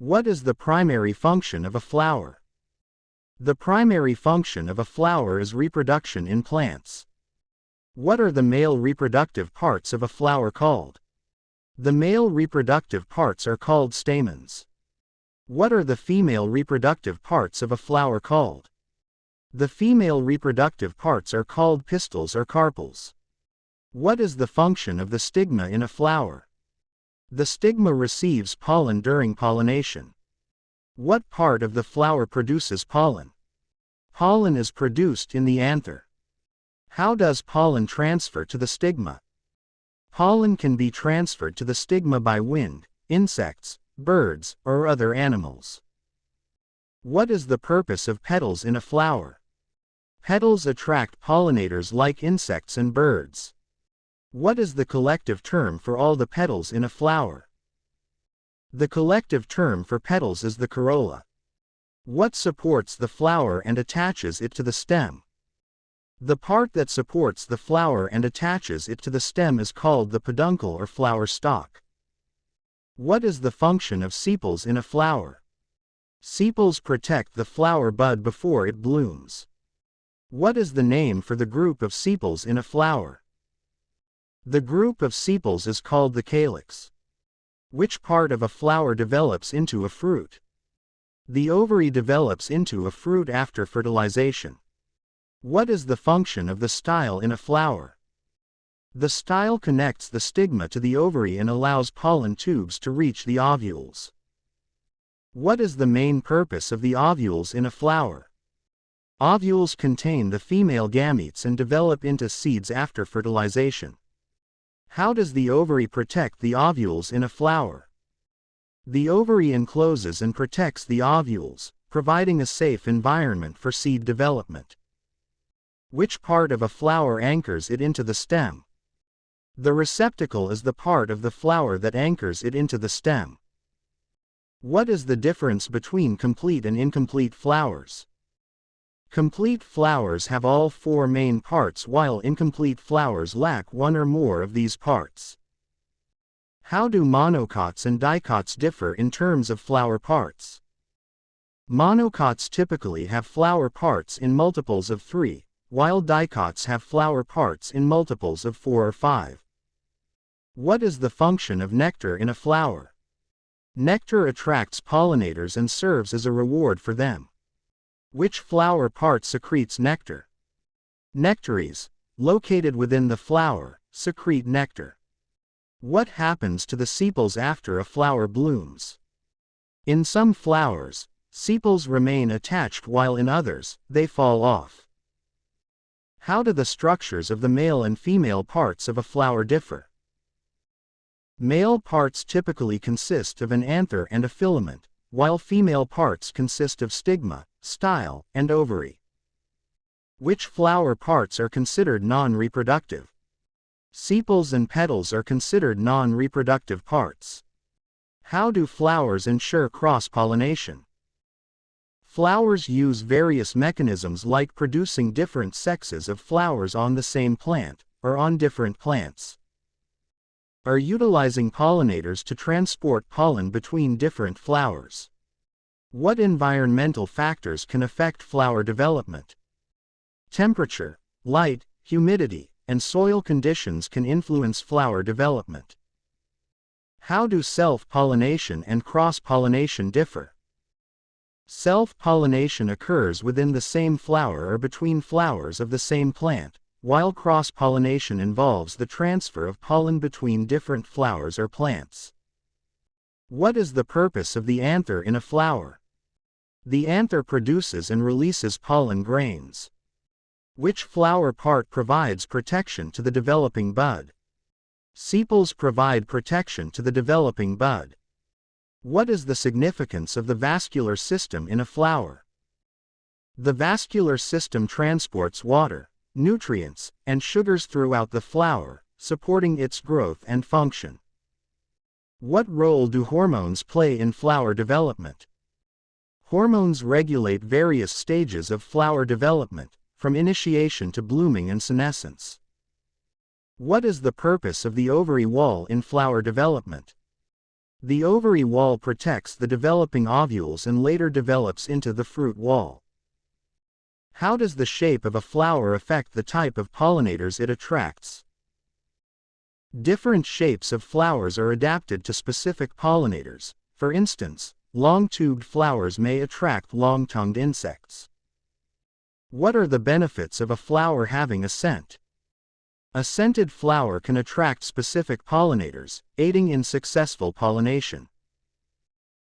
What is the primary function of a flower? The primary function of a flower is reproduction in plants. What are the male reproductive parts of a flower called? The male reproductive parts are called stamens. What are the female reproductive parts of a flower called? The female reproductive parts are called pistils or carpels. What is the function of the stigma in a flower? The stigma receives pollen during pollination. What part of the flower produces pollen? Pollen is produced in the anther. How does pollen transfer to the stigma? Pollen can be transferred to the stigma by wind, insects, birds, or other animals. What is the purpose of petals in a flower? Petals attract pollinators like insects and birds. What is the collective term for all the petals in a flower? The collective term for petals is the corolla. What supports the flower and attaches it to the stem? The part that supports the flower and attaches it to the stem is called the peduncle or flower stalk. What is the function of sepals in a flower? Sepals protect the flower bud before it blooms. What is the name for the group of sepals in a flower? The group of sepals is called the calyx. Which part of a flower develops into a fruit? The ovary develops into a fruit after fertilization. What is the function of the style in a flower? The style connects the stigma to the ovary and allows pollen tubes to reach the ovules. What is the main purpose of the ovules in a flower? Ovules contain the female gametes and develop into seeds after fertilization. How does the ovary protect the ovules in a flower? The ovary encloses and protects the ovules, providing a safe environment for seed development. Which part of a flower anchors it into the stem? The receptacle is the part of the flower that anchors it into the stem. What is the difference between complete and incomplete flowers? Complete flowers have all four main parts while incomplete flowers lack one or more of these parts. How do monocots and dicots differ in terms of flower parts? Monocots typically have flower parts in multiples of 3, while dicots have flower parts in multiples of 4 or 5. What is the function of nectar in a flower? Nectar attracts pollinators and serves as a reward for them. Which flower part secretes nectar? Nectaries, located within the flower, secrete nectar. What happens to the sepals after a flower blooms? In some flowers, sepals remain attached while in others, they fall off. How do the structures of the male and female parts of a flower differ? Male parts typically consist of an anther and a filament, while female parts consist of stigma, style, and ovary. Which flower parts are considered non-reproductive? Sepals and petals are considered non-reproductive parts. How do flowers ensure cross-pollination? Flowers use various mechanisms like producing different sexes of flowers on the same plant, or on different plants. Are utilizing pollinators to transport pollen between different flowers. What environmental factors can affect flower development? Temperature, light, humidity, and soil conditions can influence flower development. How do self-pollination and cross-pollination differ? Self-pollination occurs within the same flower or between flowers of the same plant, while cross-pollination involves the transfer of pollen between different flowers or plants. What is the purpose of the anther in a flower? The anther produces and releases pollen grains. Which flower part provides protection to the developing bud? Sepals provide protection to the developing bud. What is the significance of the vascular system in a flower? The vascular system transports water, nutrients, and sugars throughout the flower, supporting its growth and function. What role do hormones play in flower development? Hormones regulate various stages of flower development, from initiation to blooming and senescence. What is the purpose of the ovary wall in flower development? The ovary wall protects the developing ovules and later develops into the fruit wall. How does the shape of a flower affect the type of pollinators it attracts? Different shapes of flowers are adapted to specific pollinators. For instance, long-tubed flowers may attract long-tongued insects. What are the benefits of a flower having a scent? A scented flower can attract specific pollinators, aiding in successful pollination.